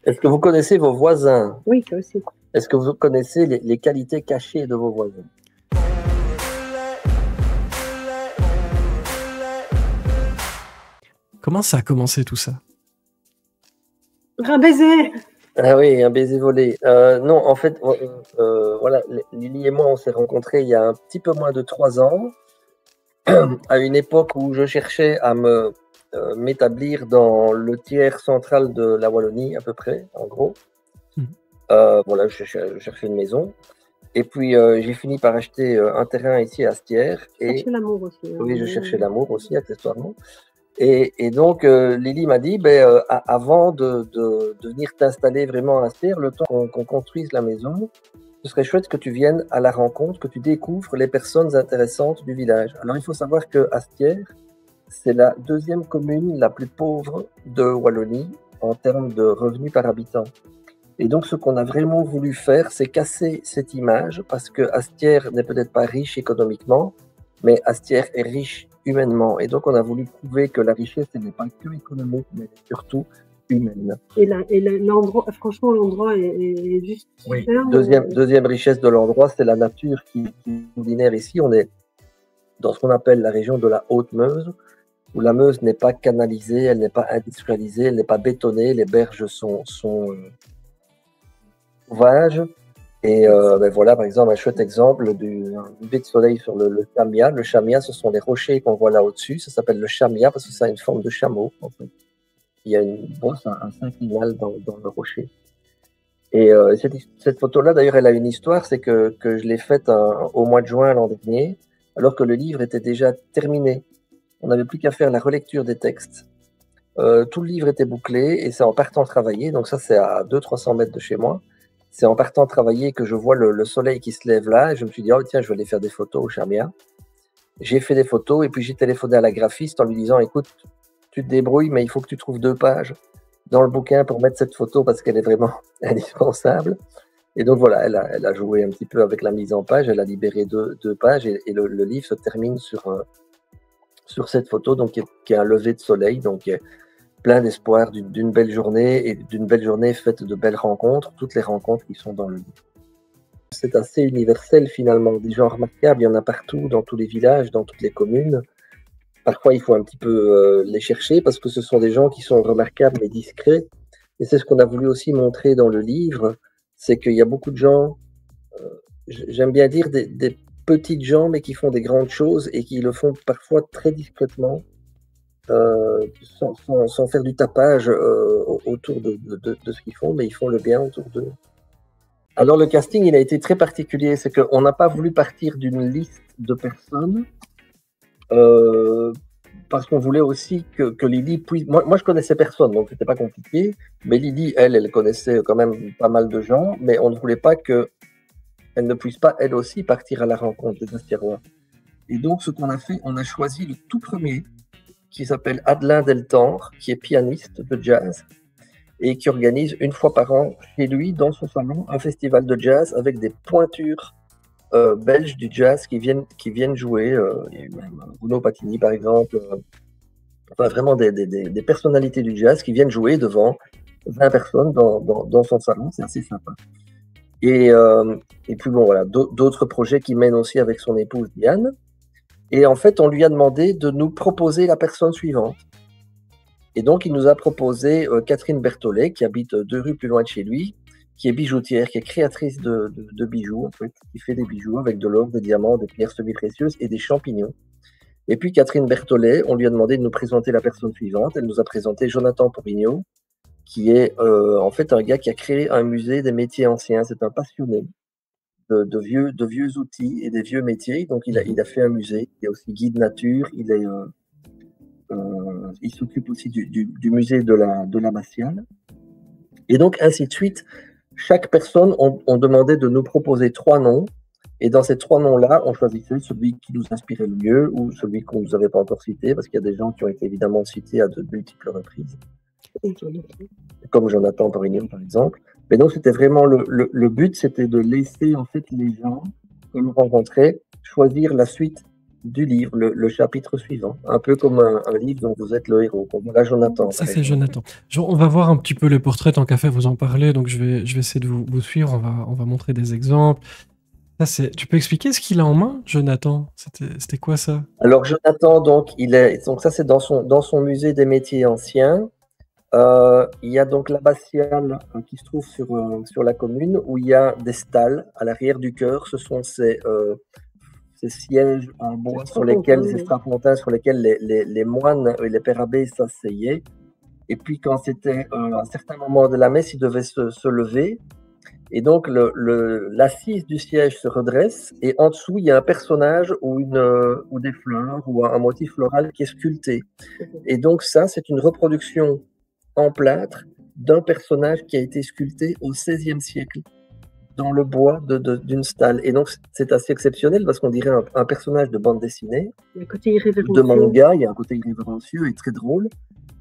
Est-ce que vous connaissez vos voisins? Oui, ça aussi. Est-ce que vous connaissez les qualités cachées de vos voisins? Comment ça a commencé tout ça? Un baiser. Ah oui, un baiser volé. Non, en fait, voilà, Lily et moi, on s'est rencontrés il y a un petit peu moins de 3 ans, à une époque où je cherchais à m'établir dans le tiers central de la Wallonie, à peu près, en gros. Voilà, je cherchais une maison. Et puis, j'ai fini par acheter un terrain ici à Astières. Et chercher l'amour aussi. Hein. Oui, je cherchais l'amour aussi, accessoirement. Et donc, Lily m'a dit, avant de venir t'installer vraiment à Astières, le temps qu'on construise la maison, ce serait chouette que tu viennes à la rencontre, que tu découvres les personnes intéressantes du village. Alors, il faut savoir que Astières, c'est la 2e commune la plus pauvre de Wallonie en termes de revenus par habitant. Et donc, ce qu'on a vraiment voulu faire, c'est casser cette image, parce que Astières n'est peut-être pas riche économiquement, mais Astières est riche humainement. Et donc, on a voulu prouver que la richesse, elle n'est pas que économique, mais surtout humaine. Et l'endroit, franchement, l'endroit est juste oui. super. Deuxième richesse de l'endroit, c'est la nature qui est ordinaire ici. On est dans ce qu'on appelle la région de la Haute-Meuse, où la Meuse n'est pas canalisée, elle n'est pas industrialisée, elle n'est pas bétonnée, les berges sont sauvages. Et voilà, par exemple, un chouette exemple du lever de soleil sur le Chamia. Le Chamia, ce sont les rochers qu'on voit là au-dessus. Ça s'appelle le Chamia parce que ça a une forme de chameau, en fait. Il y a une brosse, un synclinal dans le rocher. Et cette photo-là, d'ailleurs, elle a une histoire, c'est que je l'ai faite au mois de juin l'an dernier, alors que le livre était déjà terminé. On n'avait plus qu'à faire la relecture des textes. Tout le livre était bouclé et c'est en partant travailler, donc ça c'est à 200-300 mètres de chez moi. C'est en partant travailler que je vois le soleil qui se lève là, et je me suis dit, oh tiens, je vais aller faire des photos au Chamia. J'ai fait des photos, et puis j'ai téléphoné à la graphiste en lui disant, écoute, tu te débrouilles, mais il faut que tu trouves 2 pages dans le bouquin pour mettre cette photo, parce qu'elle est vraiment indispensable. Et donc voilà, elle a joué un petit peu avec la mise en page, elle a libéré 2 pages, et le livre se termine sur cette photo, donc qui est un lever de soleil, donc plein d'espoir d'une belle journée, et d'une belle journée faite de belles rencontres, toutes les rencontres qui sont dans le livre. C'est assez universel finalement, des gens remarquables, il y en a partout, dans tous les villages, dans toutes les communes. Parfois, il faut un petit peu les chercher parce que ce sont des gens qui sont remarquables mais discrets. Et c'est ce qu'on a voulu aussi montrer dans le livre, c'est qu'il y a beaucoup de gens, j'aime bien dire des petites gens, mais qui font des grandes choses et qui le font parfois très discrètement. Sans faire du tapage autour de ce qu'ils font, mais ils font le bien autour d'eux. Alors le casting, il a été très particulier, c'est qu'on n'a pas voulu partir d'une liste de personnes, parce qu'on voulait aussi que Lily puisse... Moi, je connaissais personne, donc c'était pas compliqué, mais Lily, elle connaissait quand même pas mal de gens, mais on ne voulait pas qu'elle ne puisse pas, elle aussi, partir à la rencontre des Astérois. Et donc, ce qu'on a fait, on a choisi le tout premier, qui s'appelle Adelin Deltendre, qui est pianiste de jazz et qui organise 1 fois par an chez lui, dans son salon, un festival de jazz avec des pointures belges du jazz qui viennent jouer. Il y a eu même Bruno Patini, par exemple. Enfin, vraiment des personnalités du jazz qui viennent jouer devant 20 personnes dans son salon. C'est assez sympa. Et puis bon, voilà, d'autres projets qu'il mène aussi avec son épouse Diane. Et en fait, on lui a demandé de nous proposer la personne suivante. Et donc, il nous a proposé Catherine Berthollet, qui habite 2 rues plus loin de chez lui, qui est bijoutière, qui est créatrice de bijoux, en fait, qui fait des bijoux avec de l'or, des diamants, des pierres semi-précieuses et des champignons. Et puis, Catherine Berthollet, on lui a demandé de nous présenter la personne suivante. Elle nous a présenté Jonathan Porigno, qui est en fait un gars qui a créé un musée des métiers anciens. C'est un passionné de vieux outils et des vieux métiers. Donc, il a fait un musée. Il est aussi guide nature. Il s'occupe aussi du musée de la Massiale. Et donc, ainsi de suite. Chaque personne, on demandait de nous proposer 3 noms. Et dans ces 3 noms-là, on choisissait celui qui nous inspirait le mieux ou celui qu'on ne nous avait pas encore cité, parce qu'il y a des gens qui ont été évidemment cités à de multiples reprises. Comme Jonathan Porignon, par exemple. Mais donc, c'était vraiment le but, c'était de laisser en fait les gens que nous rencontrait choisir la suite du livre, le chapitre suivant. Un peu comme un livre dont vous êtes le héros, comme voilà Jonathan. Ça, c'est Jonathan. On va voir un petit peu les portraits, tant qu'à faire, vous en parler. Donc, je vais essayer de vous suivre. On va montrer des exemples. Ça, tu peux expliquer ce qu'il a en main, Jonathan? C'était quoi ça? Alors Jonathan, donc ça c'est dans son musée des métiers anciens. Il y a donc l'abbatiale qui se trouve sur la commune où il y a des stalles à l'arrière du chœur. Ce sont ces sièges en bois sur lesquels, ces strapontins sur lesquels les moines et les pères abbés s'asseyaient. Et puis quand c'était un certain moment de la messe, ils devaient se lever. Et donc l'assise du siège se redresse et en dessous il y a un personnage ou des fleurs ou un motif floral qui est sculpté. Et donc ça c'est une reproduction en plâtre d'un personnage qui a été sculpté au XVIe siècle dans le bois d'une stalle. Et donc c'est assez exceptionnel parce qu'on dirait un personnage de bande dessinée, de manga, il y a un côté irrévérencieux et très drôle.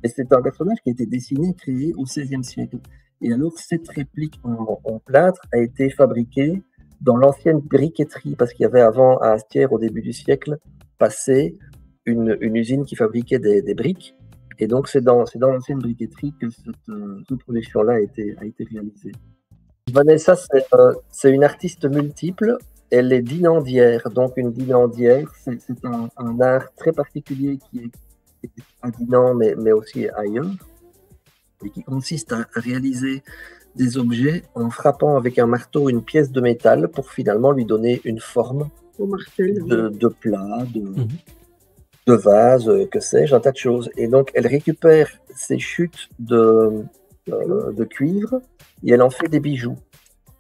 Et c'est un personnage qui a été dessiné, créé au XVIe siècle. Et alors, cette réplique en plâtre a été fabriquée dans l'ancienne briqueterie, parce qu'il y avait avant, à Astières, au début du siècle passé, une usine qui fabriquait des briques. Et donc, c'est dans l'ancienne briqueterie que cette reproduction-là a été réalisée. Vanessa, c'est une artiste multiple. Elle est dinandière. Donc, une dinandière, c'est un art très particulier qui est à Dinan, mais aussi ailleurs, et qui consiste à réaliser des objets en frappant avec un marteau une pièce de métal pour finalement lui donner une forme de plat, de vase, que sais-je, un tas de choses. Et donc, elle récupère ces chutes de cuivre et elle en fait des bijoux.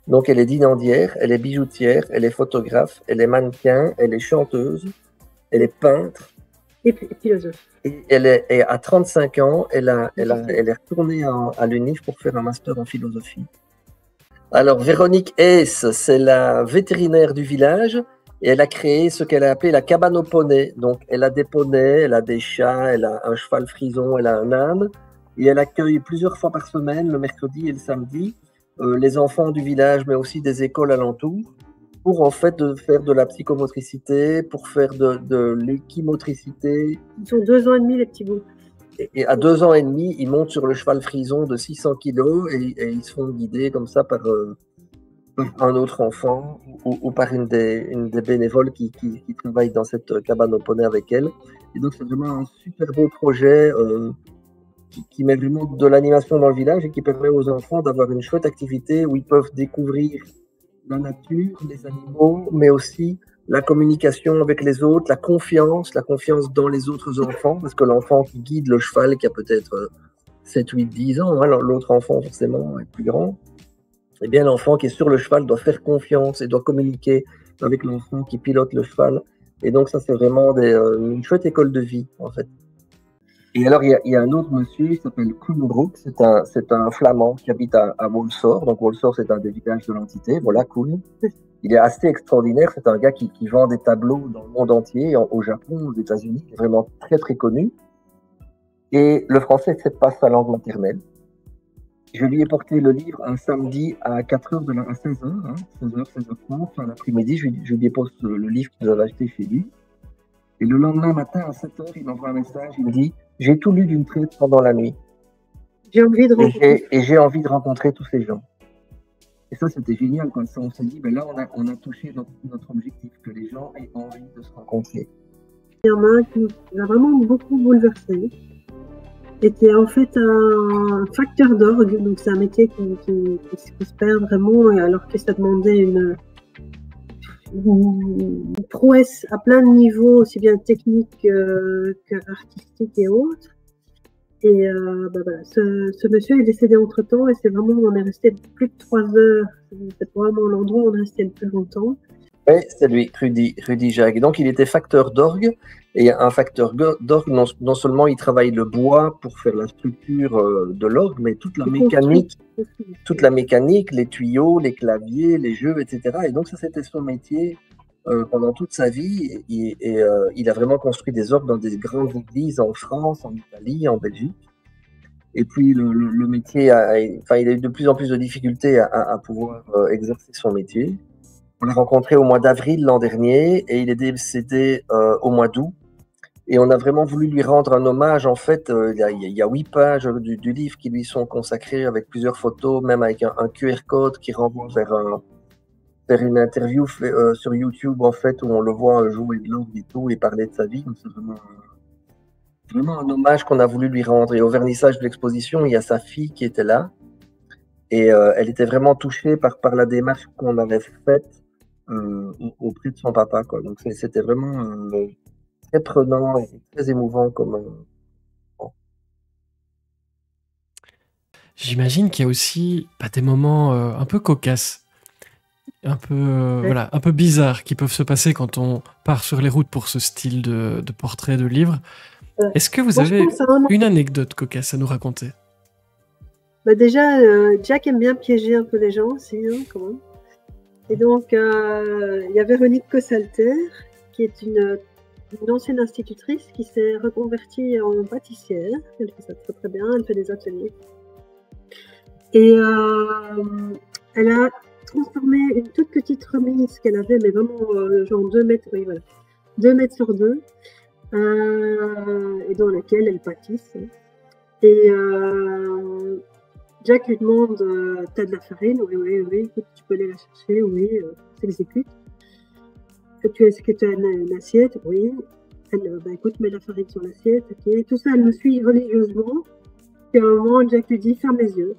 Donc, elle est dinandière, elle est bijoutière, elle est photographe, elle est mannequin, elle est chanteuse, elle est peintre. Et philosophe. Et à 35 ans, elle est retournée à l'UNIF pour faire un master en philosophie. Alors, Véronique Hess, c'est la vétérinaire du village et elle a créé ce qu'elle a appelé la cabane aux poneys. Donc, elle a des poneys, elle a des chats, elle a un cheval frison, elle a un âne et elle accueille plusieurs fois par semaine, le mercredi et le samedi, les enfants du village, mais aussi des écoles alentours, pour en fait faire de la psychomotricité, pour faire de l'équimotricité. Ils ont 2 ans et demi, les petits bouts. Et à 2 ans et demi, ils montent sur le cheval frison de 600 kilos et ils se font guider comme ça par un autre enfant ou par une des bénévoles qui travaillent dans cette cabane au poney avec elle. Et donc c'est vraiment un super beau projet qui met vraiment de l'animation dans le village et qui permet aux enfants d'avoir une chouette activité où ils peuvent découvrir la nature, les animaux, mais aussi la communication avec les autres, la confiance dans les autres enfants, parce que l'enfant qui guide le cheval, qui a peut-être 7, 8, 10 ans, hein, l'autre enfant forcément est plus grand, eh bien l'enfant qui est sur le cheval doit faire confiance et doit communiquer avec l'enfant qui pilote le cheval. Et donc ça, c'est vraiment une chouette école de vie, en fait. Et alors, il y a un autre monsieur, il s'appelle Koen Broek, c'est un flamand qui habite à Wolsor. Donc, Wolsor, c'est un des villages de l'entité. Voilà, Koen. Il est assez extraordinaire. C'est un gars qui vend des tableaux dans le monde entier, au Japon, aux États-Unis. Il est vraiment très, très connu. Et le français, c'est pas sa langue maternelle. Je lui ai porté le livre un samedi à 4h, à 16h, hein, 16h, 16h30, fin l'après-midi. Je lui dépose le livre qu'il avait acheté chez lui. Et le lendemain matin, à 7h, il m'envoie un message. Il me dit: j'ai tout lu d'une traite pendant la nuit. J'ai envie de j'ai envie de rencontrer tous ces gens. Et ça, c'était génial. Quand on s'est dit, ben là, on a touché notre objectif, que les gens aient envie de se rencontrer. Il y en a un qui nous a vraiment beaucoup bouleversé. Était en fait un facteur d'orgue. Donc, c'est un métier qui se perd vraiment, alors que ça demandait une prouesse à plein de niveaux, aussi bien technique qu'artistique et autres. Et voilà, ce monsieur est décédé entre-temps et c'est vraiment, on est resté plus de 3 heures. C'est vraiment l'endroit où on est resté le plus longtemps. Oui, c'est lui, Rudy Jacques. Donc, il était facteur d'orgue. Et un facteur d'orgue, non seulement il travaille le bois pour faire la structure de l'orgue, mais toute la mécanique, les tuyaux, les claviers, les jeux, etc. Et donc, ça, c'était son métier pendant toute sa vie. Et il a vraiment construit des orgues dans des grandes églises en France, en Italie, en Belgique. Et puis, le métier, il a eu de plus en plus de difficultés à pouvoir exercer son métier. On l'a rencontré au mois d'avril l'an dernier et il est décédé au mois d'août. Et on a vraiment voulu lui rendre un hommage. En fait, il y a 8 pages du livre qui lui sont consacrées avec plusieurs photos, même avec un QR code qui renvoie vers une interview sur YouTube, en fait, où on le voit jouer de l'orgue et tout et parler de sa vie. C'est vraiment un hommage qu'on a voulu lui rendre. Et au vernissage de l'exposition, il y a sa fille qui était là. Et elle était vraiment touchée par la démarche qu'on avait faite auprès de son papa, quoi. Donc c'était vraiment très prenant et très émouvant comme. J'imagine qu'il y a aussi des moments un peu cocasses, un peu, voilà, un peu bizarres qui peuvent se passer quand on part sur les routes pour ce style de portrait, de livre. Est-ce que vous avez une anecdote cocasse à nous raconter? Déjà, Jack aime bien piéger un peu les gens aussi, hein, quand même. Et donc, il y a Véronique Cossalter, qui est une ancienne institutrice qui s'est reconvertie en pâtissière. Elle fait ça très très bien, elle fait des ateliers. Et elle a transformé une toute petite remise qu'elle avait, mais vraiment genre 2 mètres, oui, voilà, 2 mètres sur 2, et dans laquelle elle pâtisse. Et Jack lui demande t'as de la farine? Oui, écoute, tu peux aller la chercher, oui, s'exécute. Est-ce que tu as une assiette? Oui. Elle, écoute, mets la farine sur l'assiette, ok. Tout ça, elle me suit religieusement. Puis à un moment, Jack lui dit ferme les yeux.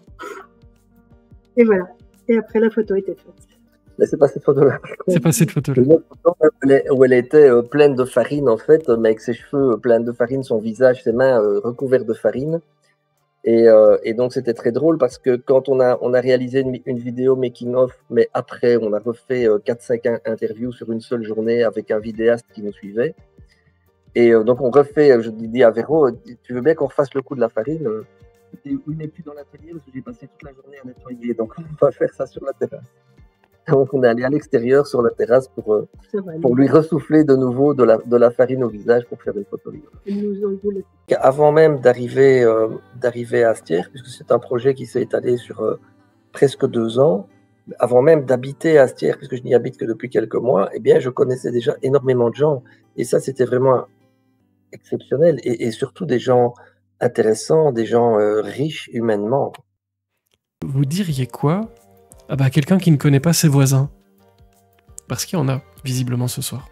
Et voilà. Et après, la photo était faite. Mais c'est pas cette photo-là. C'est pas cette photo-là. Une autre photo où elle était pleine de farine, en fait, mais avec ses cheveux pleins de farine, son visage, ses mains recouvertes de farine. Et donc, c'était très drôle parce que quand on a réalisé une vidéo making-of, mais après, on a refait 4-5 interviews sur une seule journée avec un vidéaste qui nous suivait. Et donc, on refait, je dis à Véro, tu veux bien qu'on refasse le coup de la farine? Il n'est plus dans l'atelier parce que j'ai passé toute la journée à nettoyer. Donc, on va faire ça sur la terrasse. Donc, on est allé à l'extérieur sur la terrasse pour lui ressouffler de nouveau de la farine au visage pour faire une photo. Avant même d'arriver à Astières, puisque c'est un projet qui s'est étalé sur presque 2 ans, avant même d'habiter à Astières, puisque je n'y habite que depuis quelques mois, eh bien, je connaissais déjà énormément de gens. Et ça, c'était vraiment exceptionnel. Et surtout des gens intéressants, des gens riches humainement. Vous diriez quoi à quelqu'un qui ne connaît pas ses voisins? Parce qu'il y en a, visiblement, ce soir.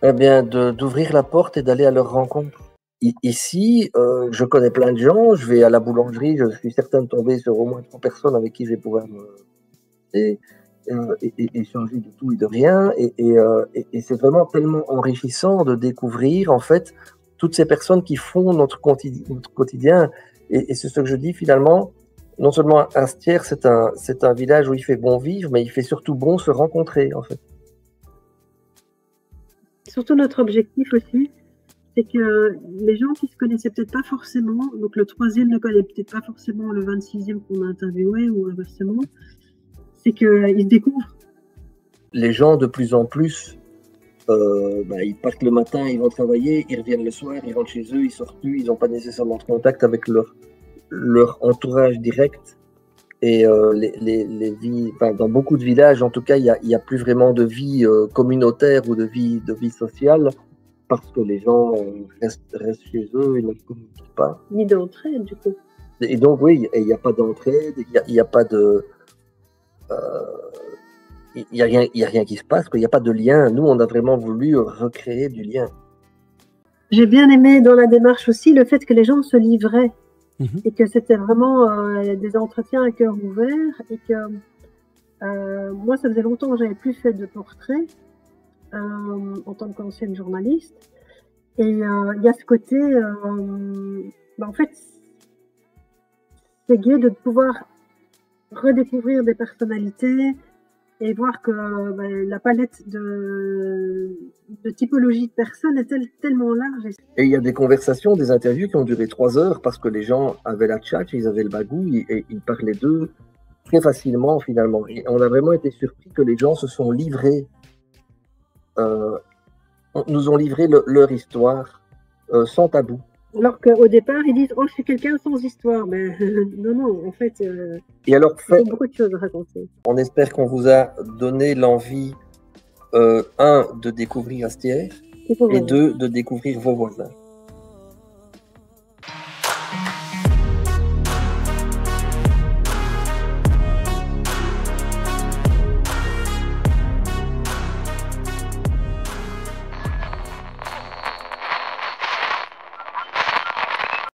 Eh bien, d'ouvrir la porte et d'aller à leur rencontre. Ici, je connais plein de gens, je vais à la boulangerie, je suis certain de tomber sur au moins 3 personnes avec qui je vais pouvoir échanger de tout et de rien. Et c'est vraiment tellement enrichissant de découvrir, en fait, toutes ces personnes qui font notre quotidien. Et c'est ce que je dis finalement. Non seulement Astières, c'est un village où il fait bon vivre, mais il fait surtout bon se rencontrer, en fait. Surtout notre objectif aussi, c'est que les gens qui se connaissaient peut-être pas forcément, donc le 3e ne connaît peut-être pas forcément le 26e qu'on a interviewé ou inversement, c'est qu'ils se découvrent. Les gens, de plus en plus, ils partent le matin, ils vont travailler, ils reviennent le soir, ils rentrent chez eux, ils sortent plus, ils n'ont pas nécessairement de contact avec leur entourage direct. Et les vies, dans beaucoup de villages, en tout cas, il n'y a plus vraiment de vie communautaire ou de vie sociale parce que les gens restent chez eux et ne communiquent pas. Ni d'entraide, du coup. Et donc, oui, il n'y a pas d'entraide, il n'y a pas de. Il n'y a rien qui se passe, il n'y a pas de lien. Nous, on a vraiment voulu recréer du lien. J'ai bien aimé dans la démarche aussi le fait que les gens se livraient. Et que c'était vraiment des entretiens à cœur ouvert et que moi, ça faisait longtemps que j'avais plus fait de portraits en tant qu'ancienne journaliste. Et il y a ce côté, en fait, c'est gai de pouvoir redécouvrir des personnalités et voir que la palette de typologie de personnes est tellement large. Et il y a des conversations, des interviews qui ont duré 3 heures parce que les gens avaient la tchatch, ils avaient le bagou et ils parlaient d'eux très facilement finalement. Et on a vraiment été surpris que les gens se sont livrés, nous ont livré leur histoire sans tabou. Alors qu'au départ, ils disent « Oh, je suis quelqu'un sans histoire ». Mais non, non, en fait, Et alors, il y a beaucoup de choses à raconter. on espère qu'on vous a donné l'envie, un, de découvrir Astier, et deux, de découvrir vos voisins.